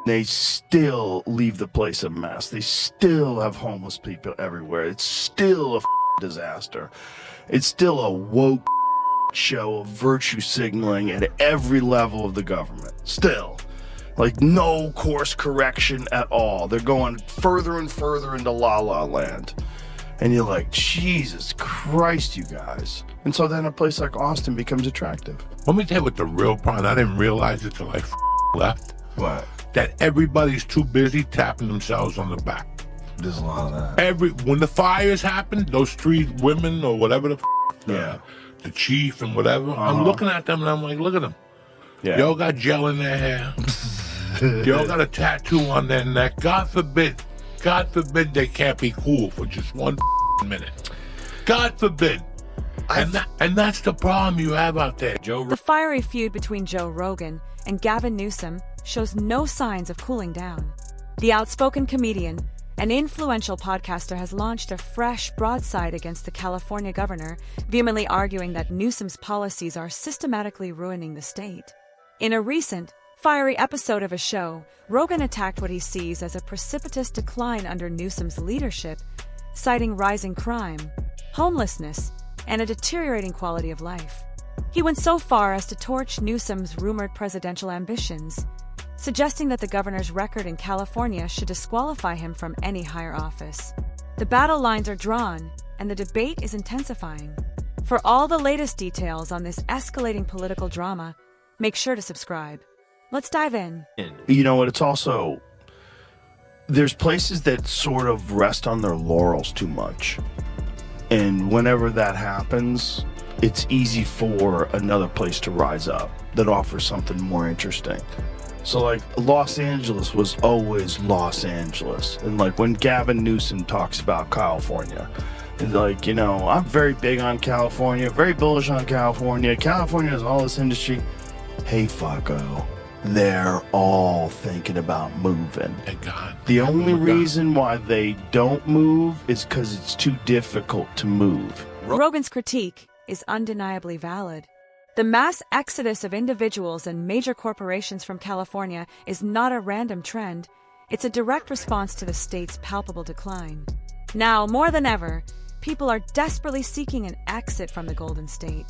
They still leave the place a mess. They still have homeless people everywhere. It's still a disaster. It's still a woke show of virtue signaling at every level of the government. Still. Like, no course correction at all. They're going further and further into la-la land. And you're like, Jesus Christ, you guys. And so then a place like Austin becomes attractive. Let me tell you what the real problem, I didn't realize it till I left. What? That everybody's too busy tapping themselves on the back. There's a lot of that. When the fires happened, those 3 women or whatever the chief and whatever, I'm looking at them and I'm like, look at them. Yeah. They all got gel in their hair. They all got a tattoo on their neck. God forbid they can't be cool for just 1 minute. God forbid. And that's the problem you have out there. The fiery feud between Joe Rogan and Gavin Newsom shows no signs of cooling down. The outspoken comedian and influential podcaster has launched a fresh broadside against the California governor, vehemently arguing that Newsom's policies are systematically ruining the state. In a recent, fiery episode of his show, Rogan attacked what he sees as a precipitous decline under Newsom's leadership, citing rising crime, homelessness, and a deteriorating quality of life. He went so far as to torch Newsom's rumored presidential ambitions, suggesting that the governor's record in California should disqualify him from any higher office. The battle lines are drawn, and the debate is intensifying. For all the latest details on this escalating political drama, make sure to subscribe. Let's dive in. You know what? It's also, there's places that sort of rest on their laurels too much. And whenever that happens, it's easy for another place to rise up that offers something more interesting. So like Los Angeles was always Los Angeles. And like when Gavin Newsom talks about California, it's like, you know, I'm very big on California, very bullish on California. California has all this industry. Hey, fucko. They're all thinking about moving. Thank God. The only reason why they don't move is because it's too difficult to move. Rogan's critique is undeniably valid. The mass exodus of individuals and major corporations from California is not a random trend. It's a direct response to the state's palpable decline. Now, more than ever, people are desperately seeking an exit from the Golden State.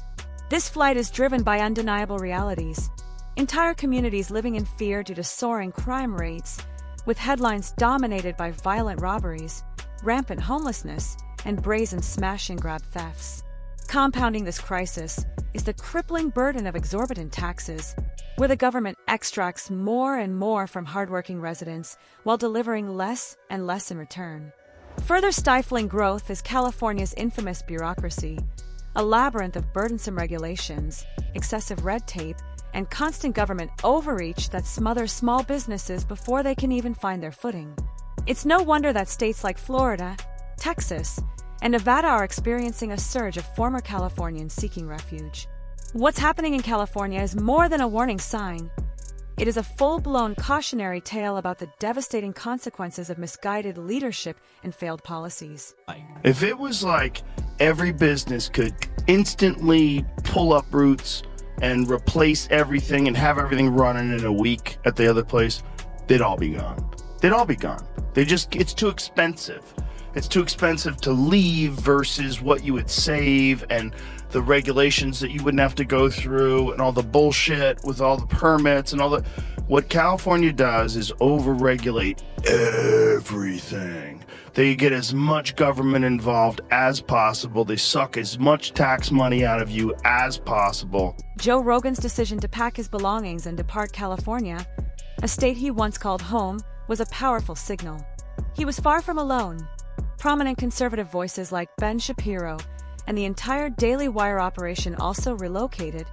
This flight is driven by undeniable realities. Entire communities living in fear due to soaring crime rates, with headlines dominated by violent robberies, rampant homelessness, and brazen smash-and-grab thefts. Compounding this crisis is the crippling burden of exorbitant taxes, where the government extracts more and more from hardworking residents while delivering less and less in return. Further stifling growth is California's infamous bureaucracy, a labyrinth of burdensome regulations, excessive red tape, and constant government overreach that smothers small businesses before they can even find their footing. It's no wonder that states like Florida, Texas, and Nevada are experiencing a surge of former Californians seeking refuge. What's happening in California is more than a warning sign. It is a full-blown cautionary tale about the devastating consequences of misguided leadership and failed policies. If it was like every business could instantly pull up roots and replace everything and have everything running in a week at the other place, they'd all be gone. They'd all be gone. It's too expensive. It's too expensive to leave versus what you would save and the regulations that you wouldn't have to go through and all the bullshit with all the permits and all the... What California does is over-regulate everything. They get as much government involved as possible. They suck as much tax money out of you as possible. Joe Rogan's decision to pack his belongings and depart California, a state he once called home, was a powerful signal. He was far from alone. Prominent conservative voices like Ben Shapiro and the entire Daily Wire operation also relocated,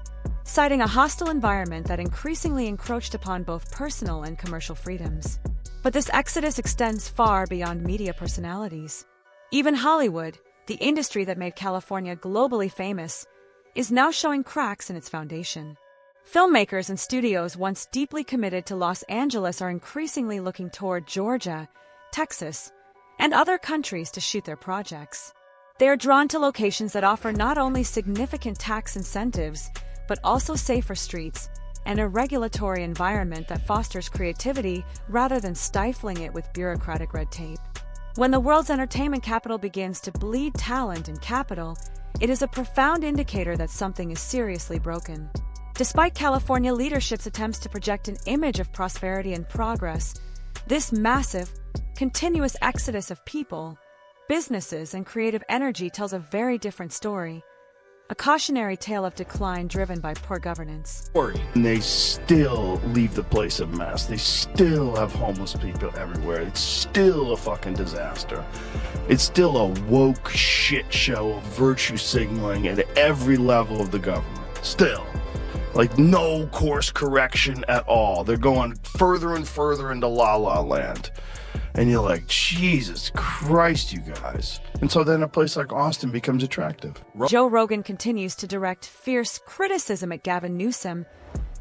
citing a hostile environment that increasingly encroached upon both personal and commercial freedoms. But this exodus extends far beyond media personalities. Even Hollywood, the industry that made California globally famous, is now showing cracks in its foundation. Filmmakers and studios once deeply committed to Los Angeles are increasingly looking toward Georgia, Texas, and other countries to shoot their projects. They are drawn to locations that offer not only significant tax incentives, but also safer streets, and a regulatory environment that fosters creativity rather than stifling it with bureaucratic red tape. When the world's entertainment capital begins to bleed talent and capital, it is a profound indicator that something is seriously broken. Despite California leadership's attempts to project an image of prosperity and progress, this massive, continuous exodus of people, businesses, and creative energy tells a very different story. A cautionary tale of decline driven by poor governance. And they still leave the place a mess. They still have homeless people everywhere. It's still a fucking disaster. It's still a woke shit show of virtue signaling at every level of the government. Still. Like, no course correction at all. They're going further and further into La La Land. And you're like, Jesus Christ, you guys. And so then a place like Austin becomes attractive. Joe Rogan continues to direct fierce criticism at Gavin Newsom,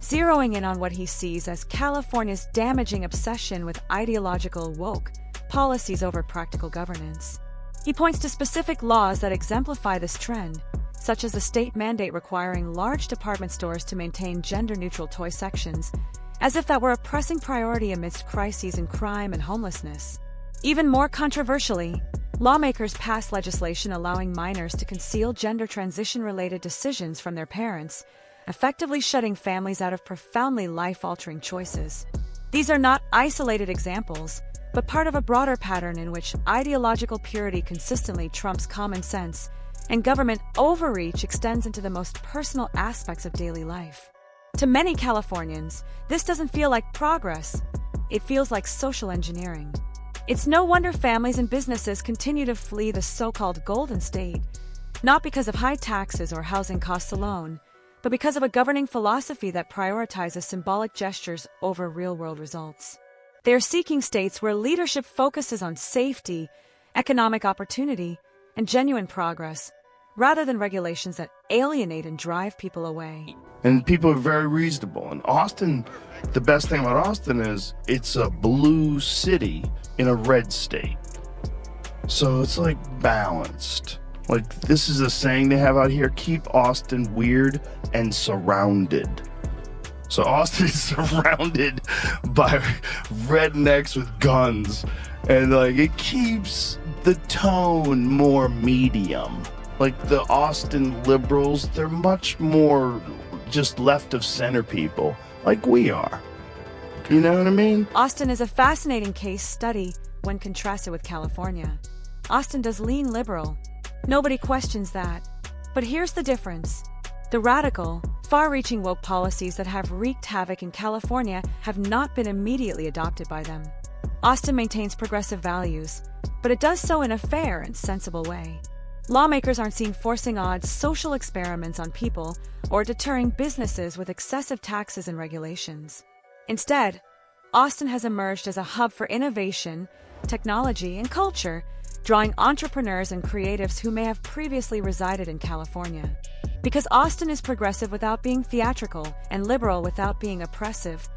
zeroing in on what he sees as California's damaging obsession with ideological woke policies over practical governance. He points to specific laws that exemplify this trend, such as the state mandate requiring large department stores to maintain gender-neutral toy sections, as if that were a pressing priority amidst crises in crime and homelessness. Even more controversially, lawmakers passed legislation allowing minors to conceal gender transition-related decisions from their parents, effectively shutting families out of profoundly life-altering choices. These are not isolated examples, but part of a broader pattern in which ideological purity consistently trumps common sense, and government overreach extends into the most personal aspects of daily life. To many Californians, this doesn't feel like progress. It feels like social engineering. It's no wonder families and businesses continue to flee the so-called Golden State, not because of high taxes or housing costs alone, but because of a governing philosophy that prioritizes symbolic gestures over real-world results. They are seeking states where leadership focuses on safety, economic opportunity, and genuine progress, rather than regulations that alienate and drive people away. And people are very reasonable. And Austin, the best thing about Austin is it's a blue city in a red state. So it's like balanced. Like, this is a saying they have out here: keep Austin weird and surrounded. So Austin is surrounded by rednecks with guns. And like, it keeps the tone more medium. Like, the Austin liberals, they're much more just left of center people, like we are. You know what I mean? Austin is a fascinating case study when contrasted with California. Austin does lean liberal. Nobody questions that. But here's the difference. The radical, far-reaching woke policies that have wreaked havoc in California have not been immediately adopted by them. Austin maintains progressive values, but it does so in a fair and sensible way. Lawmakers aren't seen forcing odd social experiments on people or deterring businesses with excessive taxes and regulations. Instead, Austin has emerged as a hub for innovation, technology, and culture, drawing entrepreneurs and creatives who may have previously resided in California. Because Austin is progressive without being theatrical and liberal without being oppressive,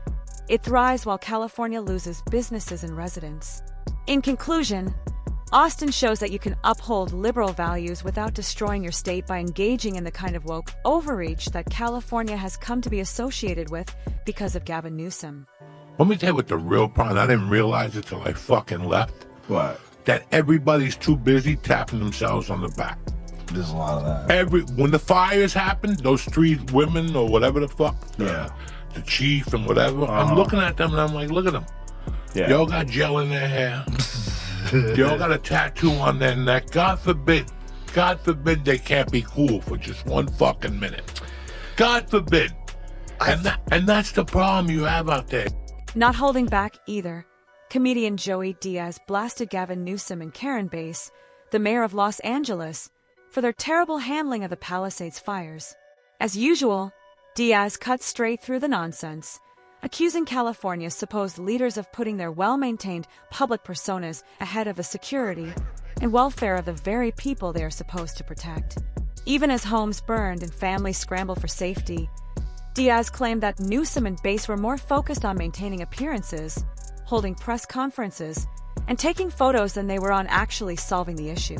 it thrives while California loses businesses and residents. In conclusion, Austin shows that you can uphold liberal values without destroying your state by engaging in the kind of woke overreach that California has come to be associated with because of Gavin Newsom. Let me tell you what the real problem, I didn't realize it till I fucking left. What? That everybody's too busy tapping themselves on the back. There's a lot of that. When the fires happened, those three women or whatever the fuck, Yeah. the chief and whatever, I'm looking at them and I'm like, look at them. Yeah. Y'all got gel in their hair. Y'all got a tattoo on their neck. God forbid they can't be cool for just one fucking minute. God forbid. And that's the problem you have out there. Not holding back either, comedian Joey Diaz blasted Gavin Newsom and Karen Bass, the mayor of Los Angeles, for their terrible handling of the Palisades fires. As usual, Diaz cut straight through the nonsense, accusing California's supposed leaders of putting their well-maintained public personas ahead of the security and welfare of the very people they are supposed to protect. Even as homes burned and families scrambled for safety, Diaz claimed that Newsom and Bass were more focused on maintaining appearances, holding press conferences, and taking photos than they were on actually solving the issue.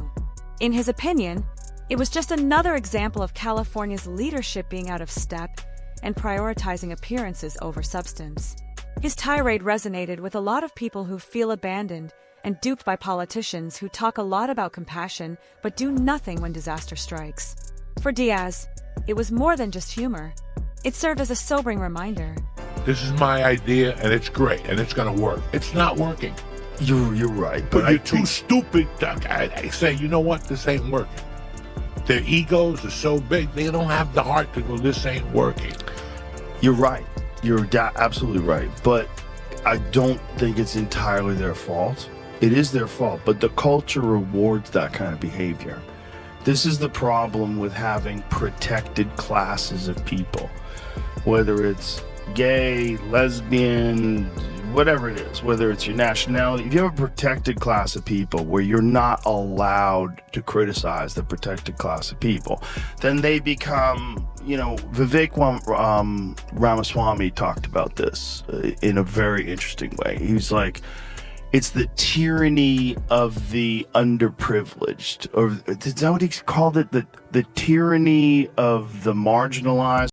In his opinion, it was just another example of California's leadership being out of step and prioritizing appearances over substance. His tirade resonated with a lot of people who feel abandoned and duped by politicians who talk a lot about compassion but do nothing when disaster strikes. For Diaz, it was more than just humor. It served as a sobering reminder. This is my idea, and it's great, and it's going to work. It's not working. You're right, But you're too stupid to say, you know what, this ain't working. Their egos are so big, they don't have the heart to go, this ain't working. You're right. You're absolutely right. But I don't think it's entirely their fault. It is their fault, but the culture rewards that kind of behavior. This is the problem with having protected classes of people, whether it's gay, lesbian, whatever it is, whether it's your nationality. If you have a protected class of people where you're not allowed to criticize the protected class of people, then they become, Vivek Ramaswamy talked about this in a very interesting way. He's like, it's the tyranny of the underprivileged, or is that what he called it? The tyranny of the marginalized.